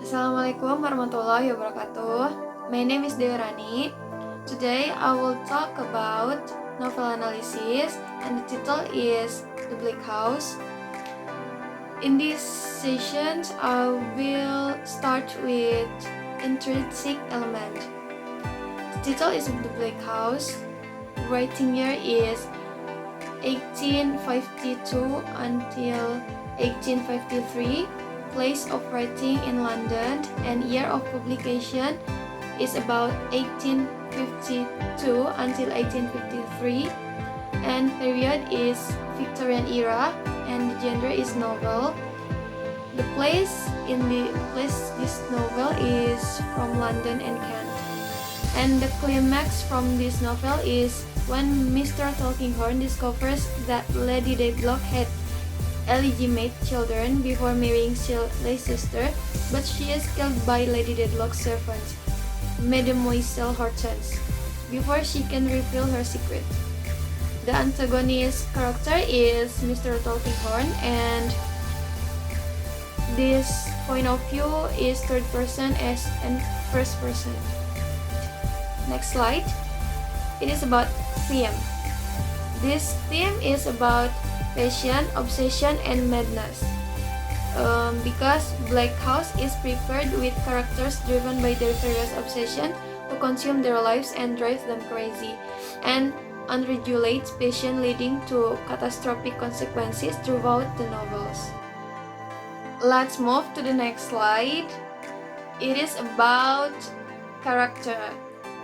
Assalamualaikum warahmatullahi wabarakatuh. My name is Dewi Rani. Today I will talk about novel analysis, and the title is The Bleak House. In this session, I will start with intrinsic element. The title is The Bleak House. Writing year is 1852 until 1853. Place of writing in London, and year of publication is about 1852 until 1853, and period is Victorian era, and the genre is novel. The place this novel is from London and Kent, and the climax from this novel is when Mr. Tulkinghorn discovers that Lady Dedlock had illegitimate children before marrying Sir Leicester, but she is killed by Lady Dedlock's servant, Mademoiselle Hortense, before she can reveal her secret. The antagonist character is Mr. Tulkinghorn, and this point of view is third person and first person. Next slide. It is about theme. This theme is about passion, obsession, and madness. Because Bleak House is prepared with characters driven by their various obsession to consume their lives and drive them crazy, and unregulated passion leading to catastrophic consequences throughout the novels. Let's move to the next slide. It is about character.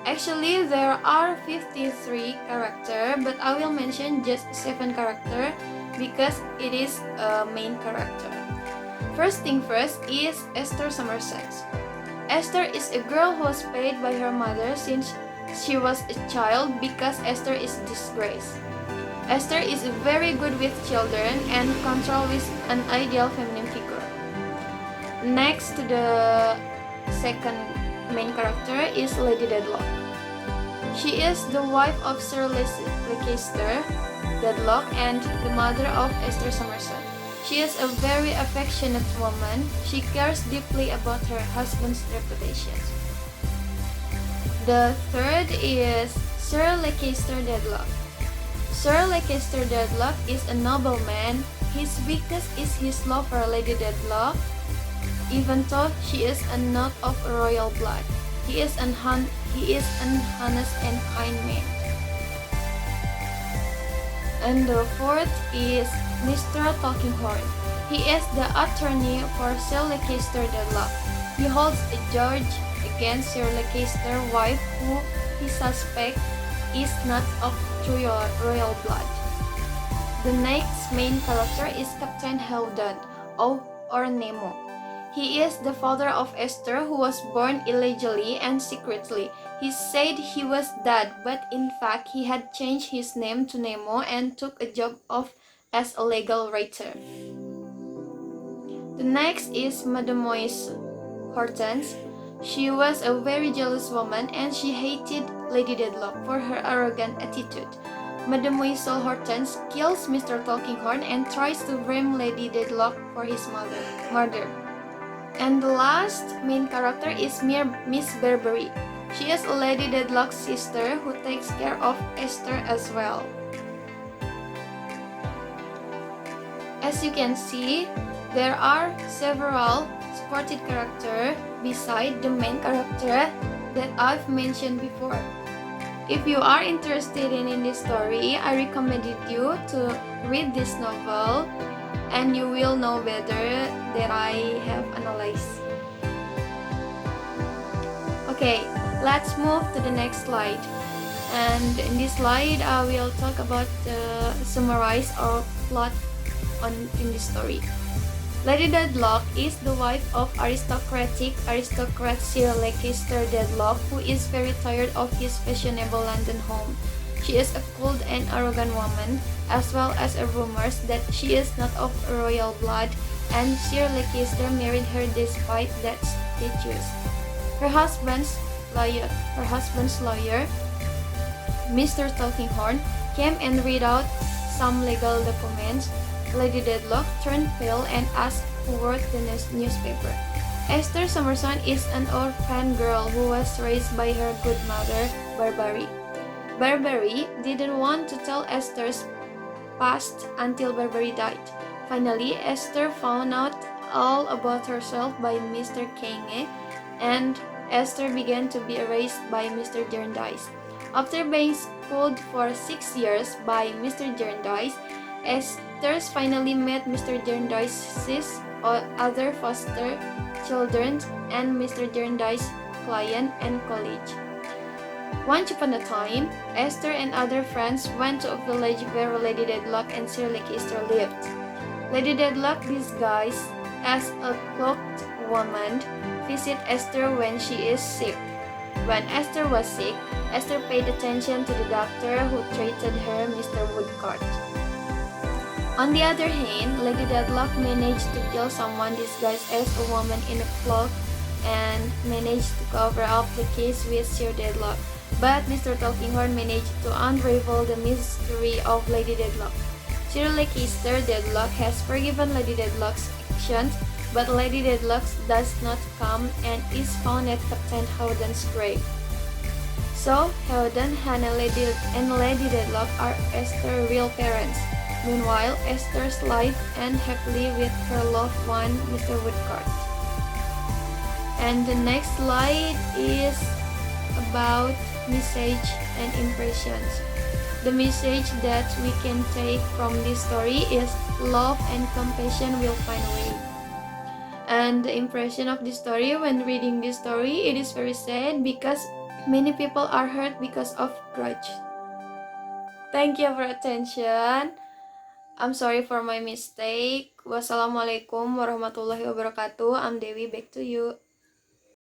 Actually, there are 53 characters, but I will mention just 7 characters because it is a main character. First thing first is Esther Somerset. Esther is a girl who was paid by her mother since she was a child because Esther is disgraced. Esther is very good with children and control with an ideal feminine figure. Next to the second main character is Lady Dedlock. She is the wife of Sir Leicester Dedlock and the mother of Esther Somerset. She is a very affectionate woman. She cares deeply about her husband's reputation. The third is Sir Leicester Dedlock. Sir Leicester Dedlock is a nobleman. His weakness is his love for Lady Dedlock, even though she is not of royal blood. He is an honest and kind man. And the fourth is Mr. Tulkinghorn. He is the attorney for Sir Leicester Dedlock. He holds a charge against Sir Leicester's wife, who he suspects is not of true royal blood. The next main character is Captain Haldon, or Nemo. He is the father of Esther, who was born illegally and secretly. He said he was dead, but in fact he had changed his name to Nemo and took a job as a legal writer. The next is Mademoiselle Hortense. She was a very jealous woman, and she hated Lady Dedlock for her arrogant attitude. Mademoiselle Hortense kills Mr. Tulkinghorn and tries to blame Lady Dedlock for his murder. And the last main character is Miss Barbary. She is Lady Dedlock's sister who takes care of Esther as well. As you can see, there are several supported characters beside the main character that I've mentioned before. If you are interested in this story, I recommended you to read this novel, and you will know better that I have analyzed. Okay, let's move to the next slide. And in this slide, I will talk about the summarize or plot in this story. Lady Dedlock is the wife of aristocrat Sir Leicester Dedlock, who is very tired of his fashionable London home. She is a cold and arrogant woman, as well as rumors that she is not of royal blood, and Sir Leicester married her despite that status. Her husband's lawyer, Mr. Tulkinghorn, came and read out some legal documents. Lady Dedlock turned pale and asked who wrote the newspaper. Esther Summerson is an orphan girl who was raised by her good mother, Barbary. Barbary didn't want to tell Esther's past until Barbary died. Finally, Esther found out all about herself by Mr. Kenge, and Esther began to be raised by Mr. Jarndyce. After being schooled for 6 years by Mr. Jarndyce, Esther finally met Mr. Jarndyce's other foster children and Mr. Jarndyce's client and colleague. Once upon a time, Esther and other friends went to a village where Lady Dedlock and Sir Leicester lived. Lady Dedlock, disguised as a cloaked woman, visits Esther when she is sick. When Esther was sick, Esther paid attention to the doctor who treated her, Mr. Woodcourt. On the other hand, Lady Dedlock managed to kill someone disguised as a woman in a cloak and managed to cover up the case with Sir Dedlock. But Mr. Tulkinghorn managed to unravel the mystery of Lady Dedlock. Sir Leicester Dedlock has forgiven Lady Dedlock's actions, but Lady Dedlock does not come and is found at Captain Howden's grave. So, Howden, Hannah, and Lady Dedlock are Esther's real parents. Meanwhile, Esther's life ends happily with her loved one, Mr. Woodcourt. And the next slide is about message and impressions. The message that we can take from this story is love and compassion will find a way. And the impression of this story, when reading this story, it is very sad because many people are hurt because of grudge. Thank you for attention. I'm sorry for my mistake. Wassalamualaikum warahmatullahi wabarakatuh. I'm Dewi, back to you.